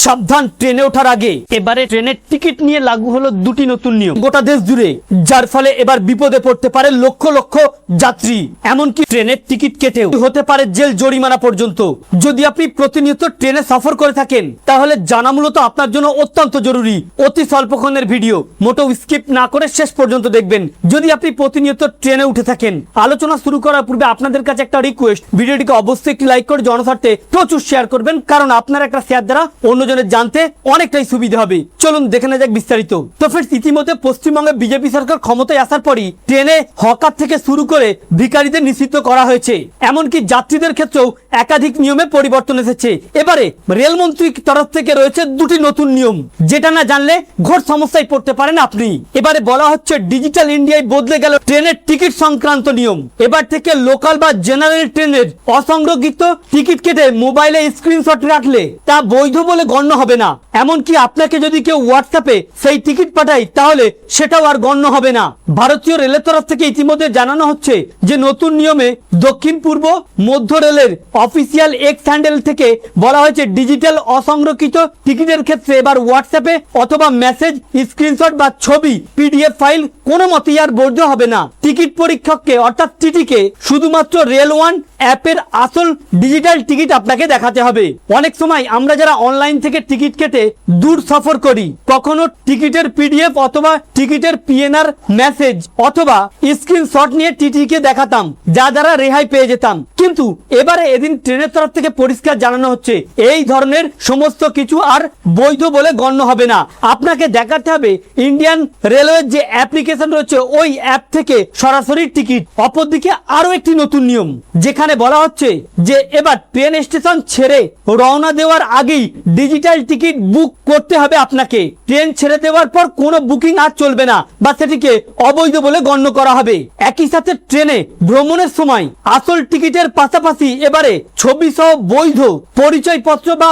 সাবধান, ট্রেনে ওঠার আগে এবারে ট্রেনের টিকিট নিয়ে লাগু হলো দুটি নতুন নিয়ম গোটা দেশ জুড়ে, যার ফলে এবার বিপদে পড়তে পারে লক্ষ লক্ষ যাত্রী। এমনকি ট্রেনের টিকিট কেটেও হতে পারে জেল জরিমানা পর্যন্ত। যদি আপনি প্রতিনিয়ত ট্রেনে সফর করে থাকেন তাহলে জানা মূলত আপনার জন্য অত্যন্ত জরুরি। অতি স্বল্পক্ষণের ভিডিও, মোটেও স্কিপ না করে শেষ পর্যন্ত দেখবেন। যদি আপনি প্রতিনিয়ত ট্রেনে উঠে থাকেন, আলোচনা শুরু করার পূর্বে আপনাদের কাছে একটা রিকোয়েস্ট, ভিডিওটিকে অবশ্যই একটি লাইক করে জনস্বার্থে প্রচুর শেয়ার করবেন, কারণ আপনার একটা শেয়ার দ্বারা অন্যজনের জানতে অনেকটাই সুবিধা হবে। চলুন দেখে নেওয়া যাক বিস্তারিত। তো ফ্রেন্ডস, ইতিমধ্যে পশ্চিমবঙ্গে বিজেপি সরকার ক্ষমতায় আসার পরই ট্রেনে হকার থেকে শুরু করে ভিখারিদের নিষিদ্ধ করা হয়েছে। এমনকি যাত্রীদের ক্ষেত্রেও একাধিক নিয়মে পরিবর্তন এসেছে। এবারে রেলমন্ত্রীর তরফ থেকে রয়েছে দুটি নতুন নিয়ম, যেটা না জানলে ঘোর সমস্যায় পড়তে পারেন আপনি। এবারে বলা হচ্ছে ডিজিটাল ইন্ডিয়ায় বদলে গেল ট্রেনের টিকিট সংক্রান্ত নিয়ম। এবার থেকে লোকাল বা জেনারেল ট্রেনের অসংরক্ষিত টিকিট কেটে মোবাইলে স্ক্রিনশট রাখলে তা বৈধ বলে গণ্য হবে না। এমনকি আপনাকে যদি কেউ হোয়াটসঅ্যাপে সেই টিকিট পাঠায় তাহলে সেটাও আর গণ্য হবে না। ভারতীয় রেলের তরফ থেকে ইতিমধ্যে জানানো হচ্ছে যে নতুন নিয়মে দক্ষিণ পূর্ব মধ্য রেলের অফিসিয়াল এক্স হ্যান্ডেল থেকে বলা হয়েছে ডিজিটাল অসংরক্ষিত টিকিটের ক্ষেত্রে এবার হোয়াটসঅ্যাপে অথবা মেসেজ, স্ক্রিনশট বা ছবি, পিডিএফ ফাইল কোনো মতেই আর বৈধ হবে না। টিকিট পরীক্ষককে অর্থাৎ টিটিকে শুধুমাত্র রেল ওয়ান অ্যাপের আসল ডিজিটাল টিকিট আপনাকে দেখাতে হবে। অনেক সময় আমরা যারা অনলাইন থেকে টিকিট কেটে দূর সফর করি, কখনো টিকিটের পিডিএফ অথবা টিকিটের পিএনআর মেসেজ অথবা স্ক্রিনশট নিয়ে টিটিকে দেখাতাম, যা দ্বারা রেহাই পেয়ে যেতাম। কিন্তু এবারে এদিন ট্রেনের তরফ থেকে পরিষ্কার জানানো হচ্ছে এই ধরনের সমস্ত কিছু আর বৈধ বলে গণ্য হবে না। আপনাকে দেখাতে হবে ইন্ডিয়ান রেলওয়ের যে অ্যাপ্লিকেশন রয়েছে ওই অ্যাপ থেকে সরাসরি টিকিট। অপরদিকে আরো একটি নতুন নিয়ম, যেখানে বলা হচ্ছে যে এবার ট্রেন স্টেশন ছেড়ে রওনা দেওয়ার আগেই ডিজিটাল টিকিট বুক করতে হবে আপনাকে। ট্রেন ছেড়ে দেওয়ার পর কোনো বুকিং আর চলবে না বা সেটিকে অবৈধ বলে গণ্য করা হবে। একই সাথে ট্রেনে ভ্রমণের সময় আসল টিকিটের পাশাপাশি এবারে ছবি সহ বৈধ পরিচয়পত্র বা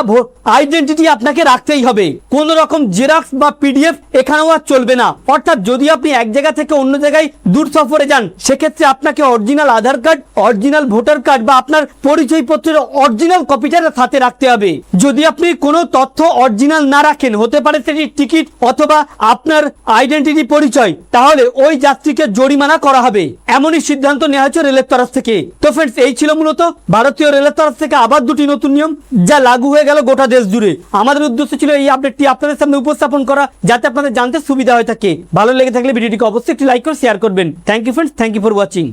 আইডেন্টিটি আপনাকে রাখতেই হবে। কোন রকম জেরক্স বা পিডিএফ এখানেও আর চলবে না। অর্থাৎ যদি আপনি এক জায়গা থেকে অন্য জায়গায় দূর সফরে যান, সেক্ষেত্রে আপনাকে অরিজিনাল আধার কার্ড, অরিজিনাল ভোটার কার্ড বা আপনার পরিচয়পত্রের অরিজিনাল কপিটা সাথে রাখতে হবে। যদি আপনি কোনো তথ্য অরিজিনাল না রাখেন, হতে পারে সেটি টিকিট অথবা আপনার আইডেন্টিটি পরিচয়, তাহলে ওই যাত্রীকে জরিমানা করা হবে। এমনই সিদ্ধান্ত নেওয়া হয়েছে রেলের তরফ থেকে। তো ফ্রেন্ডস, এই ছিল মূলত ভারতীয় রেলের তরফ থেকে আবার দুটি নতুন নিয়ম যা লাগু হয়ে গেল গোটা দেশ জুড়ে। আমাদের উদ্দেশ্য ছিল এই আপডেটটি আপনাদের সামনে উপস্থাপন করা, যাতে আপনাদের জানতে সুবিধা হয়ে থাকে। ভালো লেগে থাকলে ভিডিওটিকে অবশ্যই একটি লাইক করে শেয়ার করবেন। Thank you friends, thank you for watching.